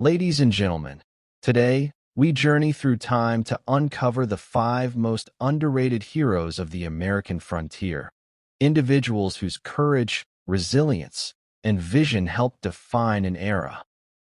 Ladies and gentlemen, today we journey through time to uncover the 5 most underrated heroes of the American frontier, individuals whose courage, resilience, and vision helped define an era.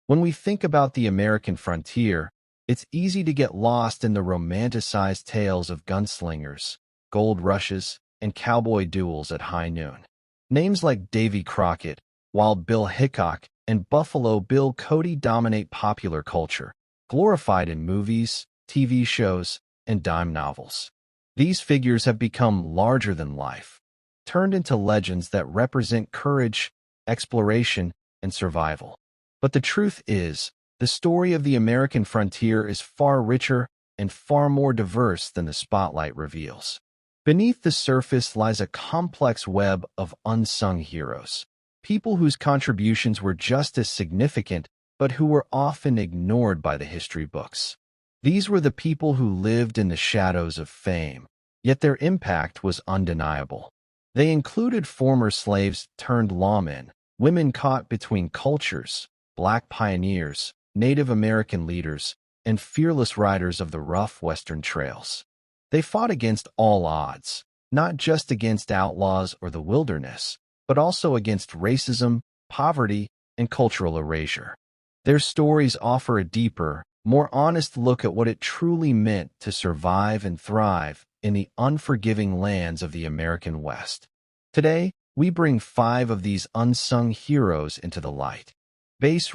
When we think about the American frontier, it's easy to get lost in the romanticized tales of gunslingers, gold rushes, and cowboy duels at high noon. Names like Davy Crockett, Wild Bill Hickok, and Buffalo Bill Cody dominate popular culture, glorified in movies, TV shows, and dime novels. These figures have become larger than life, turned into legends that represent courage, exploration, and survival. But the truth is, the story of the American frontier is far richer and far more diverse than the spotlight reveals. Beneath the surface lies a complex web of unsung heroes, people whose contributions were just as significant but who were often ignored by the history books. These were the people who lived in the shadows of fame, yet their impact was undeniable. They included former slaves turned lawmen, women caught between cultures, Black pioneers, Native American leaders, and fearless riders of the rough Western trails. They fought against all odds, not just against outlaws or the wilderness, but also against racism, poverty, and cultural erasure. Their stories offer a deeper, more honest look at what it truly meant to survive and thrive in the unforgiving lands of the American West. Today, we bring 5 of these unsung heroes into the light.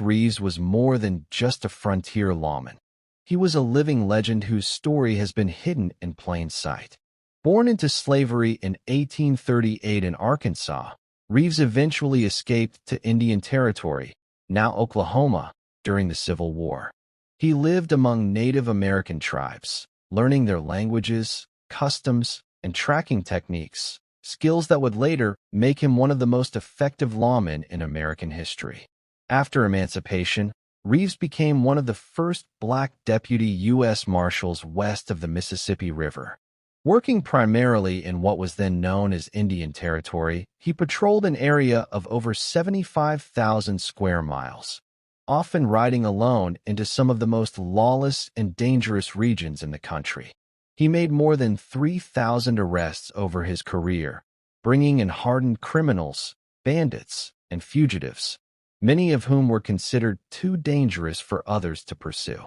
Reeves was more than just a frontier lawman. He was a living legend whose story has been hidden in plain sight. Born into slavery in 1838 in Arkansas, Reeves eventually escaped to Indian Territory, now Oklahoma, during the Civil War. He lived among Native American tribes, learning their languages, customs, and tracking techniques, skills that would later make him one of the most effective lawmen in American history. After emancipation, Reeves became one of the first Black deputy U.S. Marshals west of the Mississippi River. Working primarily in what was then known as Indian Territory, he patrolled an area of over 75,000 square miles, often riding alone into some of the most lawless and dangerous regions in the country. He made more than 3,000 arrests over his career, bringing in hardened criminals, bandits, and fugitives, many of whom were considered too dangerous for others to pursue.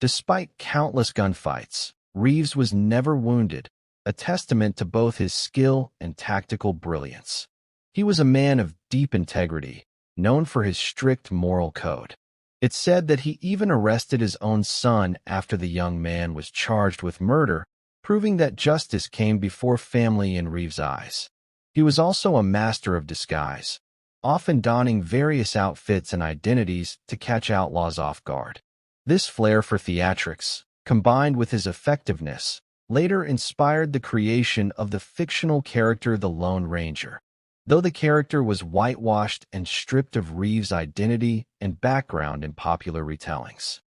Despite countless gunfights, Reeves was never wounded, a testament to both his skill and tactical brilliance. He was a man of deep integrity, known for his strict moral code. It's said that he even arrested his own son after the young man was charged with murder, proving that justice came before family in Reeves' eyes. He was also a master of disguise, often donning various outfits and identities to catch outlaws off guard. This flair for theatrics, combined with his effectiveness, later inspired the creation of the fictional character the Lone Ranger. Though the character was whitewashed and stripped of Reeves' identity and background in popular retellings.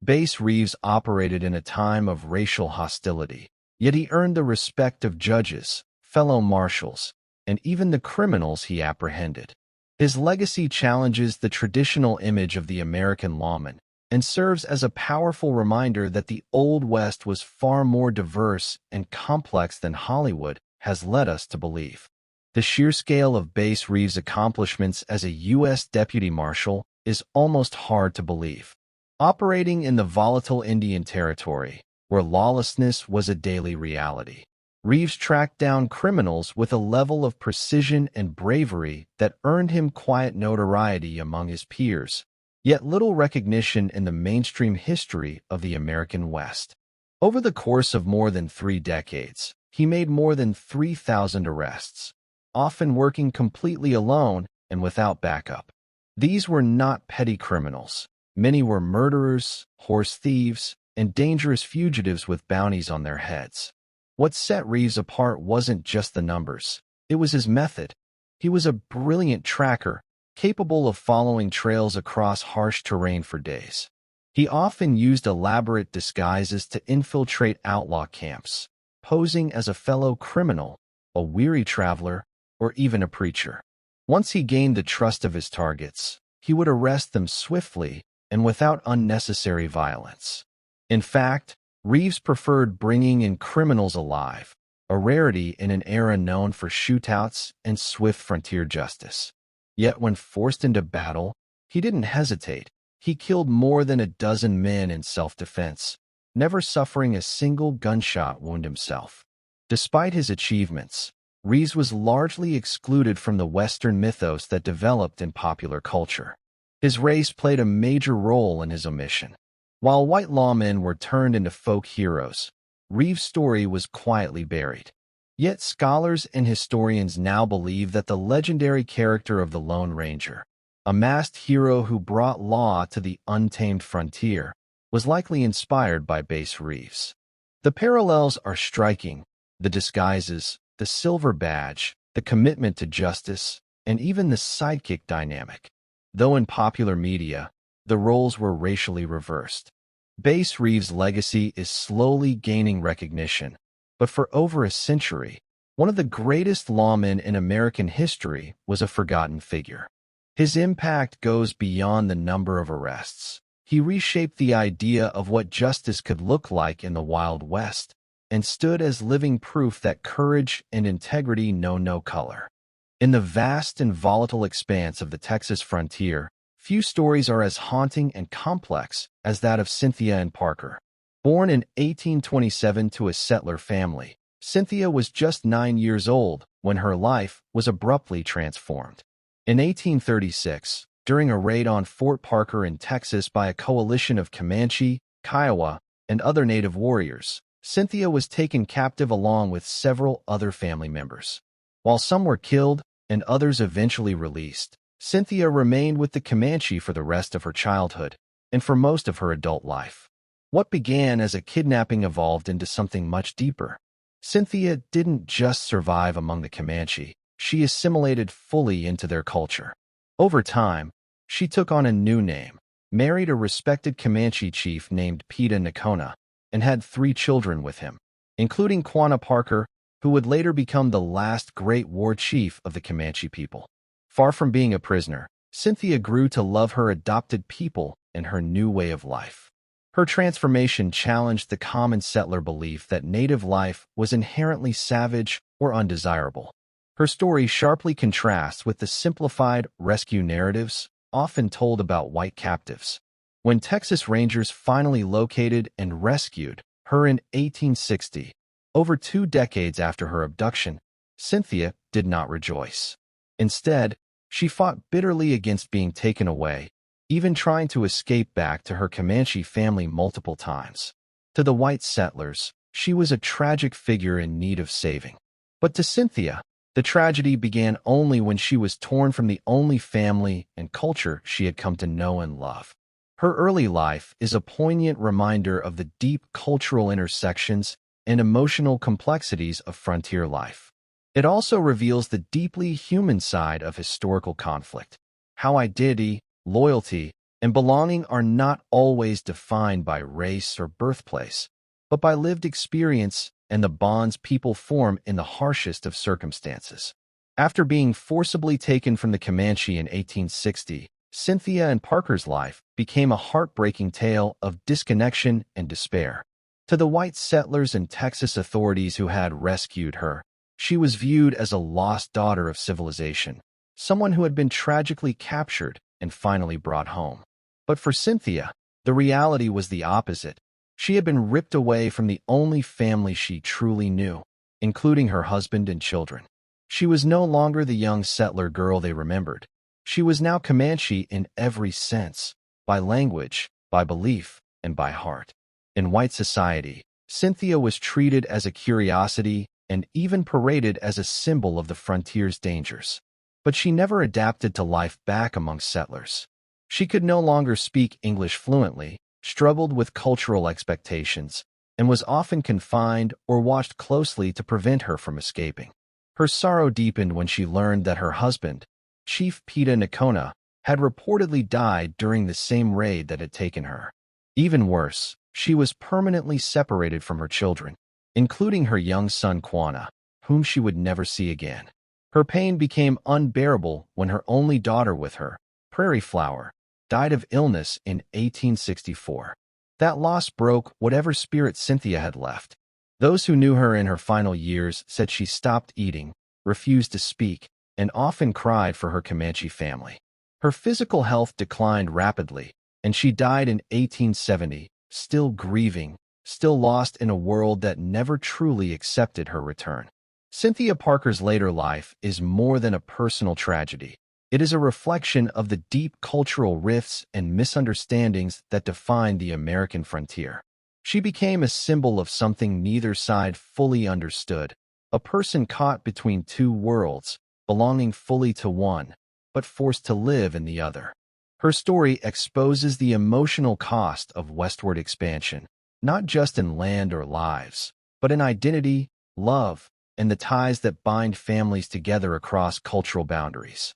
Reeves operated in a time of racial hostility, yet he earned the respect of judges, fellow marshals, and even the criminals he apprehended. His legacy challenges the traditional image of the American lawman and serves as a powerful reminder that the Old West was far more diverse and complex than Hollywood has led us to believe. The sheer scale of Reeves' accomplishments as a U.S. Deputy Marshal is almost hard to believe. Operating in the volatile Indian Territory, where lawlessness was a daily reality, Reeves tracked down criminals with a level of precision and bravery that earned him quiet notoriety among his peers, yet little recognition in the mainstream history of the American West. Over the course of more than 3 decades, he made more than 3,000 arrests, often working completely alone and without backup. These were not petty criminals. Many were murderers, horse thieves, and dangerous fugitives with bounties on their heads. What set Reeves apart wasn't just the numbers, it was his method. He was a brilliant tracker, capable of following trails across harsh terrain for days. He often used elaborate disguises to infiltrate outlaw camps, posing as a fellow criminal, a weary traveler, or even a preacher. Once he gained the trust of his targets, he would arrest them swiftly, and without unnecessary violence. In fact, Reeves preferred bringing in criminals alive, a rarity in an era known for shootouts and swift frontier justice. Yet when forced into battle, he didn't hesitate. He killed more than a dozen men in self-defense, never suffering a single gunshot wound himself. Despite his achievements, Reeves was largely excluded from the Western mythos that developed in popular culture. His race played a major role in his omission. While white lawmen were turned into folk heroes, Reeves' story was quietly buried. Yet scholars and historians now believe that the legendary character of the Lone Ranger, a masked hero who brought law to the untamed frontier, was likely inspired by Reeves. The parallels are striking: the disguises, the silver badge, the commitment to justice, and even the sidekick dynamic. Though in popular media, the roles were racially reversed. Reeves' legacy is slowly gaining recognition, but for over a century, one of the greatest lawmen in American history was a forgotten figure. His impact goes beyond the number of arrests. He reshaped the idea of what justice could look like in the Wild West, and stood as living proof that courage and integrity know no color. In the vast and volatile expanse of the Texas frontier, few stories are as haunting and complex as that of Cynthia and Parker. Born in 1827 to a settler family, Cynthia was just 9 years old when her life was abruptly transformed. In 1836, during a raid on Fort Parker in Texas by a coalition of Comanche, Kiowa, and other native warriors, Cynthia was taken captive along with several other family members. While some were killed and others eventually released, Cynthia remained with the Comanche for the rest of her childhood and for most of her adult life. What began as a kidnapping evolved into something much deeper. Cynthia didn't just survive among the Comanche, she assimilated fully into their culture. Over time, she took on a new name, married a respected Comanche chief named Peta Nakona, and had 3 children with him, including Quanah Parker, who would later become the last great war chief of the Comanche people. Far from being a prisoner, Cynthia grew to love her adopted people and her new way of life. Her transformation challenged the common settler belief that native life was inherently savage or undesirable. Her story sharply contrasts with the simplified rescue narratives often told about white captives. When Texas Rangers finally located and rescued her in 1860, over 2 decades after her abduction, Cynthia did not rejoice. Instead, she fought bitterly against being taken away, even trying to escape back to her Comanche family multiple times. To the white settlers, she was a tragic figure in need of saving. But to Cynthia, the tragedy began only when she was torn from the only family and culture she had come to know and love. Her early life is a poignant reminder of the deep cultural intersections and emotional complexities of frontier life. It also reveals the deeply human side of historical conflict, how identity, loyalty, and belonging are not always defined by race or birthplace, but by lived experience and the bonds people form in the harshest of circumstances. After being forcibly taken from the Comanche in 1860, Cynthia and Parker's life became a heartbreaking tale of disconnection and despair. To the white settlers and Texas authorities who had rescued her, she was viewed as a lost daughter of civilization, someone who had been tragically captured and finally brought home. But for Cynthia, the reality was the opposite. She had been ripped away from the only family she truly knew, including her husband and children. She was no longer the young settler girl they remembered. She was now Comanche in every sense, by language, by belief, and by heart. In white society, Cynthia was treated as a curiosity and even paraded as a symbol of the frontier's dangers. But she never adapted to life back among settlers. She could no longer speak English fluently, struggled with cultural expectations, and was often confined or watched closely to prevent her from escaping. Her sorrow deepened when she learned that her husband, Chief Peta Nakona, had reportedly died during the same raid that had taken her. Even worse, she was permanently separated from her children, including her young son Quanah, whom she would never see again. Her pain became unbearable when her only daughter with her, Prairie Flower, died of illness in 1864. That loss broke whatever spirit Cynthia had left. Those who knew her in her final years said she stopped eating, refused to speak, and often cried for her Comanche family. Her physical health declined rapidly, and she died in 1870, still grieving, still lost in a world that never truly accepted her return. Cynthia Parker's later life is more than a personal tragedy. It is a reflection of the deep cultural rifts and misunderstandings that define the American frontier. She became a symbol of something neither side fully understood, a person caught between two worlds, belonging fully to one, but forced to live in the other. Her story exposes the emotional cost of westward expansion, not just in land or lives, but in identity, love, and the ties that bind families together across cultural boundaries.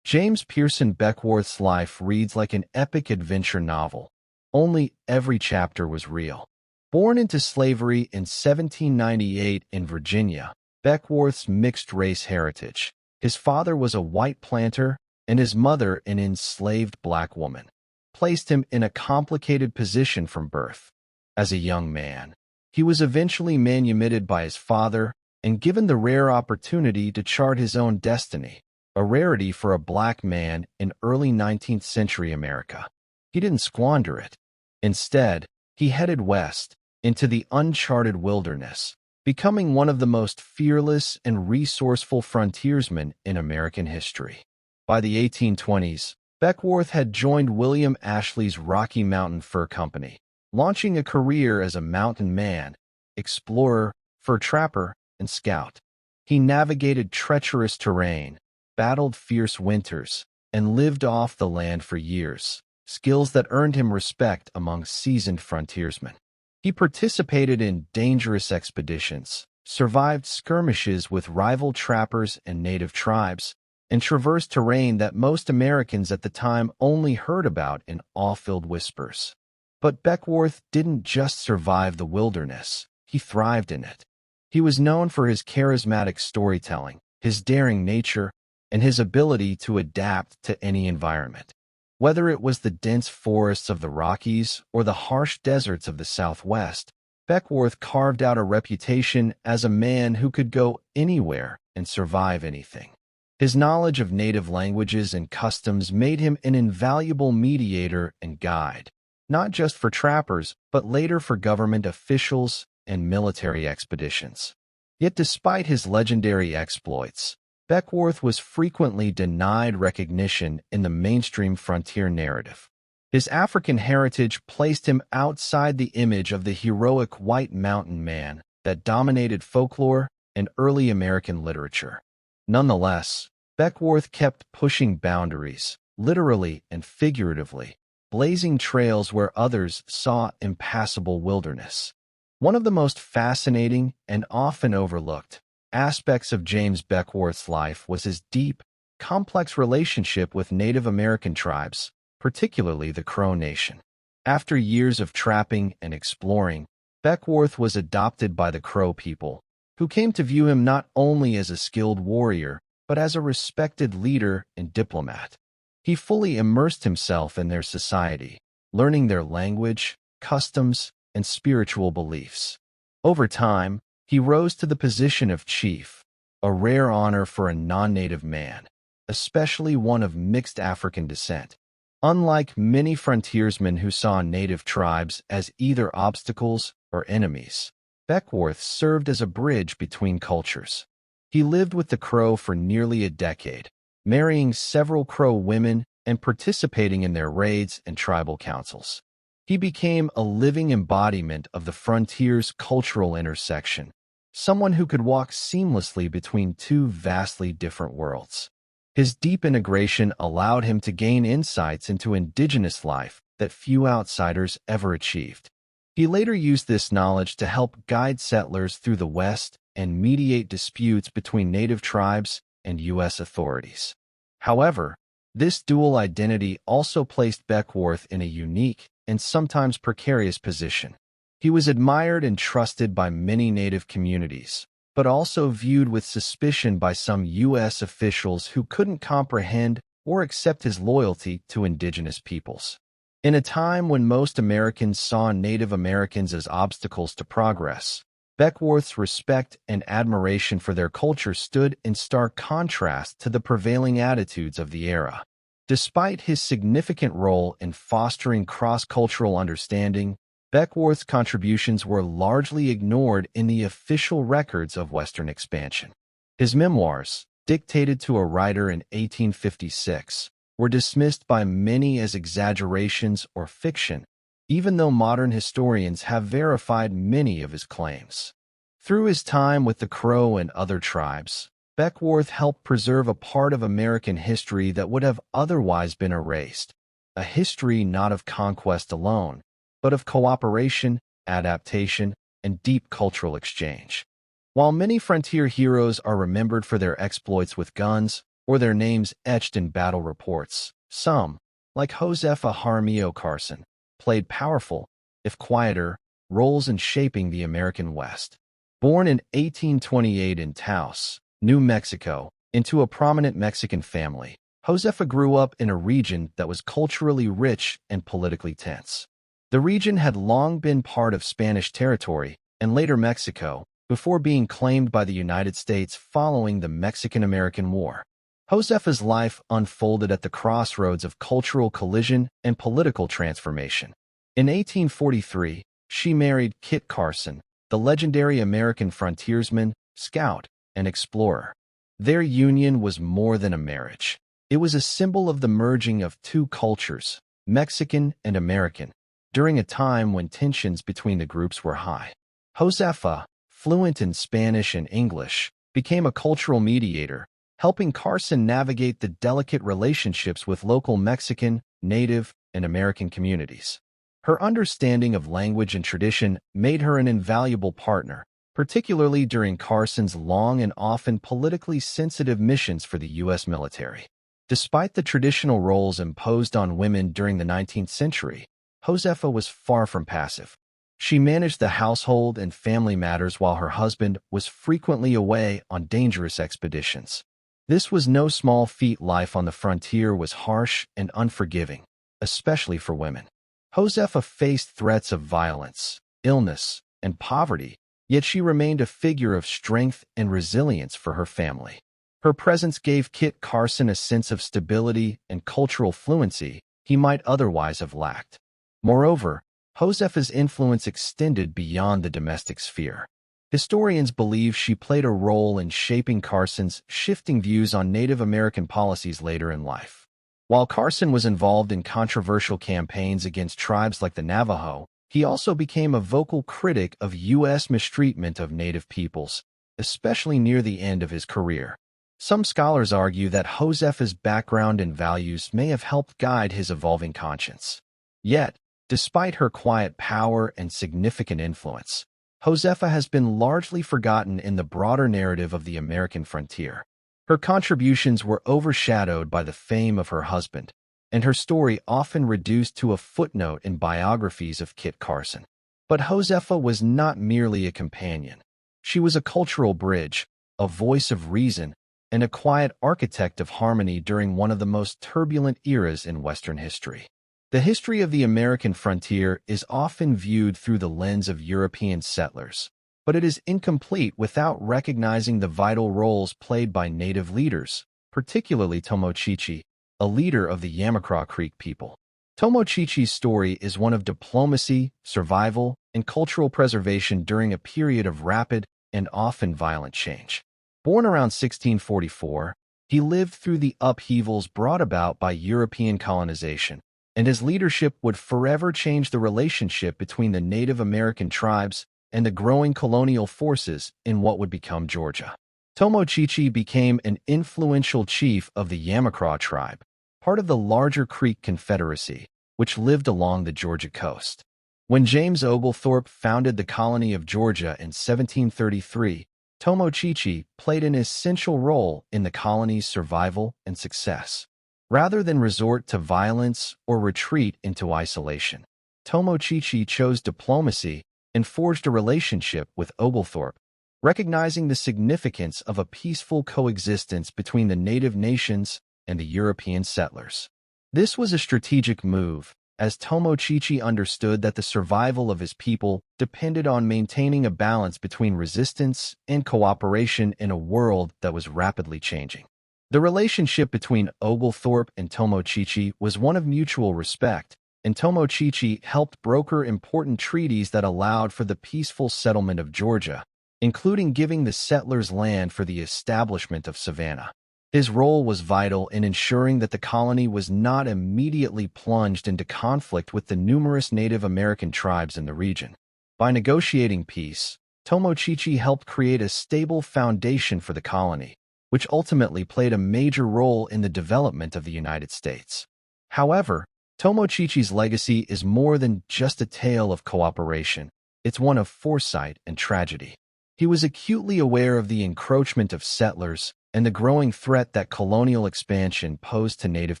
James Pearson Beckwourth's life reads like an epic adventure novel, only every chapter was real. Born into slavery in 1798 in Virginia, Beckwourth's mixed-race heritage. His father was a white planter, and his mother an enslaved black woman, placed him in a complicated position from birth. As a young man, he was eventually manumitted by his father and given the rare opportunity to chart his own destiny, a rarity for a black man in early 19th century America. He didn't squander it. Instead, he headed west, into the uncharted wilderness, becoming one of the most fearless and resourceful frontiersmen in American history. By the 1820s, Beckwourth had joined William Ashley's Rocky Mountain Fur Company, launching a career as a mountain man, explorer, fur trapper, and scout. He navigated treacherous terrain, battled fierce winters, and lived off the land for years, skills that earned him respect among seasoned frontiersmen. He participated in dangerous expeditions, survived skirmishes with rival trappers and native tribes, and traversed terrain that most Americans at the time only heard about in awe-filled whispers. But Beckwourth didn't just survive the wilderness, he thrived in it. He was known for his charismatic storytelling, his daring nature, and his ability to adapt to any environment. Whether it was the dense forests of the Rockies or the harsh deserts of the Southwest, Beckwourth carved out a reputation as a man who could go anywhere and survive anything. His knowledge of native languages and customs made him an invaluable mediator and guide, not just for trappers, but later for government officials and military expeditions. Yet despite his legendary exploits, Beckwourth was frequently denied recognition in the mainstream frontier narrative. His African heritage placed him outside the image of the heroic white mountain man that dominated folklore and early American literature. Nonetheless, Beckwourth kept pushing boundaries, literally and figuratively, blazing trails where others saw impassable wilderness. One of the most fascinating and often overlooked aspects of James Beckwourth's life was his deep, complex relationship with Native American tribes, particularly the Crow Nation. After years of trapping and exploring, Beckwourth was adopted by the Crow people, who came to view him not only as a skilled warrior, but as a respected leader and diplomat. He fully immersed himself in their society, learning their language, customs, and spiritual beliefs. Over time, he rose to the position of chief, a rare honor for a non-native man, especially one of mixed African descent. Unlike many frontiersmen who saw native tribes as either obstacles or enemies, Beckwourth served as a bridge between cultures. He lived with the Crow for nearly a decade, marrying several Crow women and participating in their raids and tribal councils. He became a living embodiment of the frontier's cultural intersection, someone who could walk seamlessly between two vastly different worlds. His deep integration allowed him to gain insights into indigenous life that few outsiders ever achieved. He later used this knowledge to help guide settlers through the West and mediate disputes between native tribes and U.S. authorities. However, this dual identity also placed Beckwourth in a unique and sometimes precarious position. He was admired and trusted by many native communities, but also viewed with suspicion by some U.S. officials who couldn't comprehend or accept his loyalty to indigenous peoples. In a time when most Americans saw Native Americans as obstacles to progress, Beckwourth's respect and admiration for their culture stood in stark contrast to the prevailing attitudes of the era. Despite his significant role in fostering cross-cultural understanding, Beckwourth's contributions were largely ignored in the official records of Western expansion. His memoirs, dictated to a writer in 1856, were dismissed by many as exaggerations or fiction, even though modern historians have verified many of his claims. Through his time with the Crow and other tribes, Beckwourth helped preserve a part of American history that would have otherwise been erased, a history not of conquest alone, but of cooperation, adaptation, and deep cultural exchange. While many frontier heroes are remembered for their exploits with guns or their names etched in battle reports, some, like Josefa Jaramillo Carson, played powerful, if quieter, roles in shaping the American West. Born in 1828 in Taos, New Mexico, into a prominent Mexican family, Josefa grew up in a region that was culturally rich and politically tense. The region had long been part of Spanish territory and later Mexico, before being claimed by the United States following the Mexican-American War. Josefa's life unfolded at the crossroads of cultural collision and political transformation. In 1843, she married Kit Carson, the legendary American frontiersman, scout, and explorer. Their union was more than a marriage. It was a symbol of the merging of two cultures, Mexican and American, during a time when tensions between the groups were high. Josefa, fluent in Spanish and English, became a cultural mediator, helping Carson navigate the delicate relationships with local Mexican, Native, and American communities. Her understanding of language and tradition made her an invaluable partner, particularly during Carson's long and often politically sensitive missions for the U.S. military. Despite the traditional roles imposed on women during the 19th century, Josefa was far from passive. She managed the household and family matters while her husband was frequently away on dangerous expeditions. This was no small feat. Life on the frontier was harsh and unforgiving, especially for women. Josefa faced threats of violence, illness, and poverty, yet she remained a figure of strength and resilience for her family. Her presence gave Kit Carson a sense of stability and cultural fluency he might otherwise have lacked. Moreover, Josefa's influence extended beyond the domestic sphere. Historians believe she played a role in shaping Carson's shifting views on Native American policies later in life. While Carson was involved in controversial campaigns against tribes like the Navajo, he also became a vocal critic of U.S. mistreatment of Native peoples, especially near the end of his career. Some scholars argue that Josefa's background and values may have helped guide his evolving conscience. Yet, despite her quiet power and significant influence, Josefa has been largely forgotten in the broader narrative of the American frontier. Her contributions were overshadowed by the fame of her husband, and her story often reduced to a footnote in biographies of Kit Carson. But Josefa was not merely a companion. She was a cultural bridge, a voice of reason, and a quiet architect of harmony during one of the most turbulent eras in Western history. The history of the American frontier is often viewed through the lens of European settlers, but it is incomplete without recognizing the vital roles played by Native leaders, particularly Tomochichi, a leader of the Yamacraw Creek people. Tomochichi's story is one of diplomacy, survival, and cultural preservation during a period of rapid and often violent change. Born around 1644, he lived through the upheavals brought about by European colonization, and his leadership would forever change the relationship between the Native American tribes and the growing colonial forces in what would become Georgia. Tomochichi became an influential chief of the Yamacraw tribe, part of the larger Creek Confederacy, which lived along the Georgia coast. When James Oglethorpe founded the colony of Georgia in 1733, Tomochichi played an essential role in the colony's survival and success. Rather than resort to violence or retreat into isolation, Tomochichi chose diplomacy and forged a relationship with Oglethorpe, recognizing the significance of a peaceful coexistence between the native nations and the European settlers. This was a strategic move, as Tomochichi understood that the survival of his people depended on maintaining a balance between resistance and cooperation in a world that was rapidly changing. The relationship between Oglethorpe and Tomochichi was one of mutual respect, and Tomochichi helped broker important treaties that allowed for the peaceful settlement of Georgia, including giving the settlers land for the establishment of Savannah. His role was vital in ensuring that the colony was not immediately plunged into conflict with the numerous Native American tribes in the region. By negotiating peace, Tomochichi helped create a stable foundation for the colony, which ultimately played a major role in the development of the United States. However, Tomochichi's legacy is more than just a tale of cooperation. It's one of foresight and tragedy. He was acutely aware of the encroachment of settlers and the growing threat that colonial expansion posed to native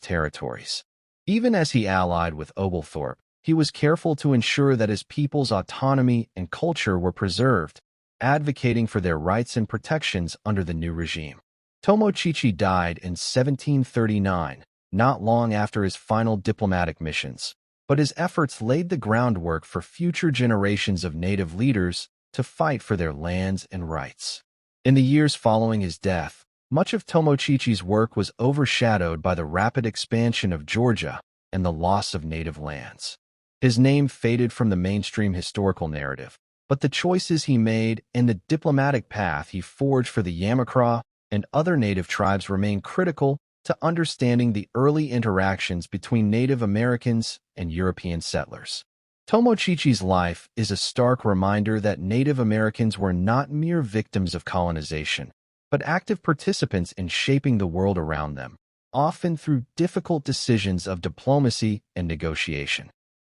territories. Even as he allied with Oglethorpe, he was careful to ensure that his people's autonomy and culture were preserved, advocating for their rights and protections under the new regime. Tomochichi died in 1739, not long after his final diplomatic missions, but his efforts laid the groundwork for future generations of native leaders to fight for their lands and rights. In the years following his death, much of Tomochichi's work was overshadowed by the rapid expansion of Georgia and the loss of native lands. His name faded from the mainstream historical narrative, but the choices he made and the diplomatic path he forged for the Yamacraw and other native tribes remain critical to understanding the early interactions between Native Americans and European settlers. Tomochichi's life is a stark reminder that Native Americans were not mere victims of colonization, but active participants in shaping the world around them, often through difficult decisions of diplomacy and negotiation.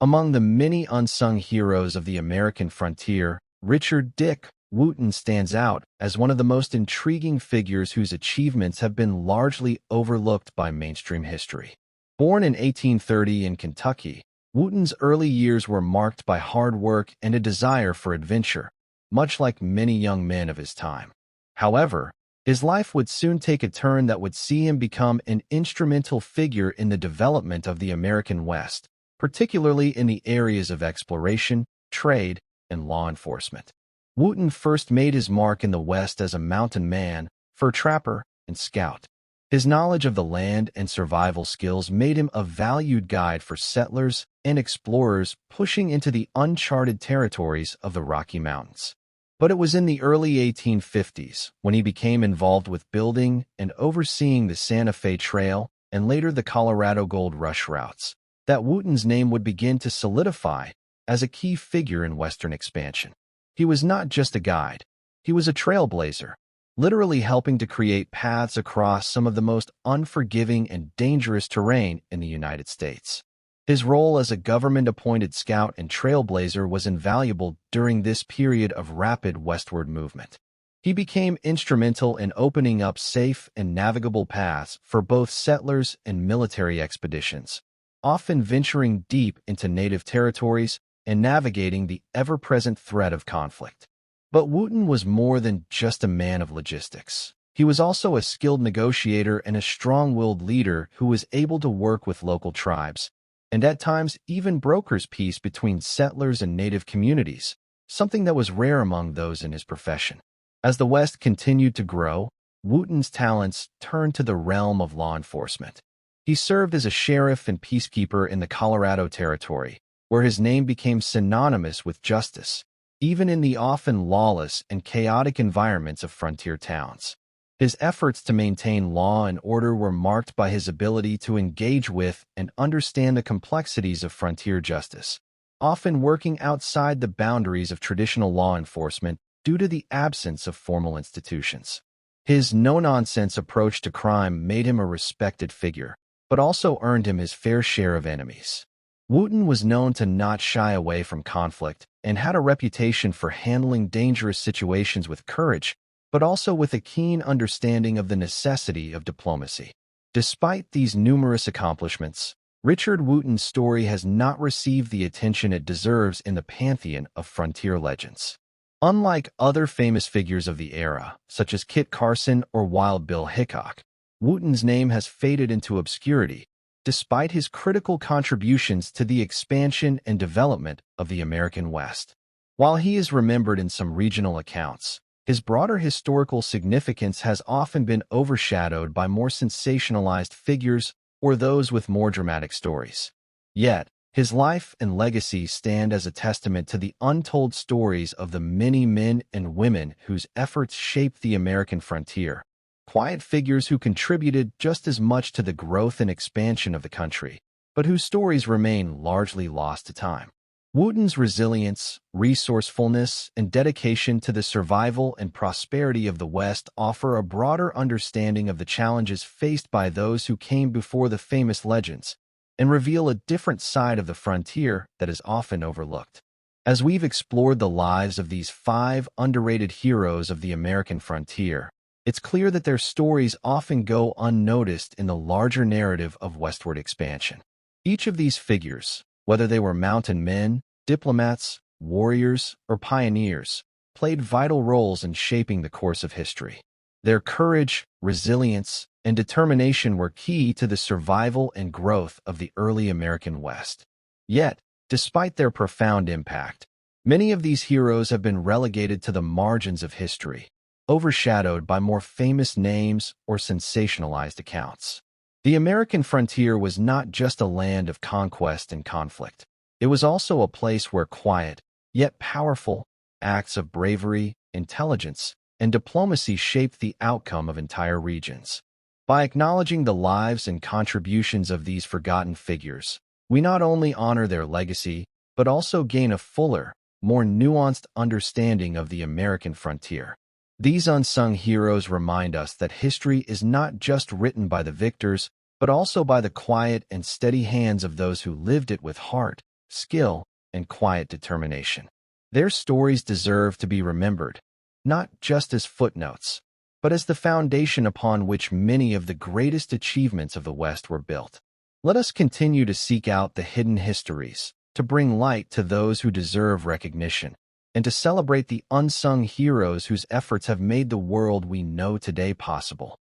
Among the many unsung heroes of the American frontier, Richard Dick Wootton stands out as one of the most intriguing figures whose achievements have been largely overlooked by mainstream history. Born in 1830 in Kentucky, Wootton's early years were marked by hard work and a desire for adventure, much like many young men of his time. However, his life would soon take a turn that would see him become an instrumental figure in the development of the American West, particularly in the areas of exploration, trade, and law enforcement. Wootton first made his mark in the West as a mountain man, fur trapper, and scout. His knowledge of the land and survival skills made him a valued guide for settlers and explorers pushing into the uncharted territories of the Rocky Mountains. But it was in the early 1850s, when he became involved with building and overseeing the Santa Fe Trail and later the Colorado Gold Rush routes, that Wootton's name would begin to solidify as a key figure in Western expansion. He was not just a guide, he was a trailblazer, literally helping to create paths across some of the most unforgiving and dangerous terrain in the United States. His role as a government-appointed scout and trailblazer was invaluable during this period of rapid westward movement. He became instrumental in opening up safe and navigable paths for both settlers and military expeditions, often venturing deep into native territories and navigating the ever-present threat of conflict. But Wootton was more than just a man of logistics. He was also a skilled negotiator and a strong-willed leader who was able to work with local tribes, and at times even brokers peace between settlers and native communities, something that was rare among those in his profession. As the West continued to grow, Wootton's talents turned to the realm of law enforcement. He served as a sheriff and peacekeeper in the Colorado Territory, where his name became synonymous with justice, even in the often lawless and chaotic environments of frontier towns. His efforts to maintain law and order were marked by his ability to engage with and understand the complexities of frontier justice, often working outside the boundaries of traditional law enforcement due to the absence of formal institutions. His no-nonsense approach to crime made him a respected figure, but also earned him his fair share of enemies. Wootton was known to not shy away from conflict and had a reputation for handling dangerous situations with courage, but also with a keen understanding of the necessity of diplomacy. Despite these numerous accomplishments, Richard Wootton's story has not received the attention it deserves in the pantheon of frontier legends. Unlike other famous figures of the era, such as Kit Carson or Wild Bill Hickok, Wootton's name has faded into obscurity, despite his critical contributions to the expansion and development of the American West. While he is remembered in some regional accounts, his broader historical significance has often been overshadowed by more sensationalized figures or those with more dramatic stories. Yet, his life and legacy stand as a testament to the untold stories of the many men and women whose efforts shaped the American frontier, quiet figures who contributed just as much to the growth and expansion of the country, but whose stories remain largely lost to time. Wootton's resilience, resourcefulness, and dedication to the survival and prosperity of the West offer a broader understanding of the challenges faced by those who came before the famous legends, and reveal a different side of the frontier that is often overlooked. As we've explored the lives of these 5 underrated heroes of the American frontier, it's clear that their stories often go unnoticed in the larger narrative of westward expansion. Each of these figures, whether they were mountain men, diplomats, warriors, or pioneers, played vital roles in shaping the course of history. Their courage, resilience, and determination were key to the survival and growth of the early American West. Yet, despite their profound impact, many of these heroes have been relegated to the margins of history, overshadowed by more famous names or sensationalized accounts. The American frontier was not just a land of conquest and conflict. It was also a place where quiet, yet powerful, acts of bravery, intelligence, and diplomacy shaped the outcome of entire regions. By acknowledging the lives and contributions of these forgotten figures, we not only honor their legacy, but also gain a fuller, more nuanced understanding of the American frontier. These unsung heroes remind us that history is not just written by the victors, but also by the quiet and steady hands of those who lived it with heart, skill, and quiet determination. Their stories deserve to be remembered, not just as footnotes, but as the foundation upon which many of the greatest achievements of the West were built. Let us continue to seek out the hidden histories, to bring light to those who deserve recognition, and to celebrate the unsung heroes whose efforts have made the world we know today possible.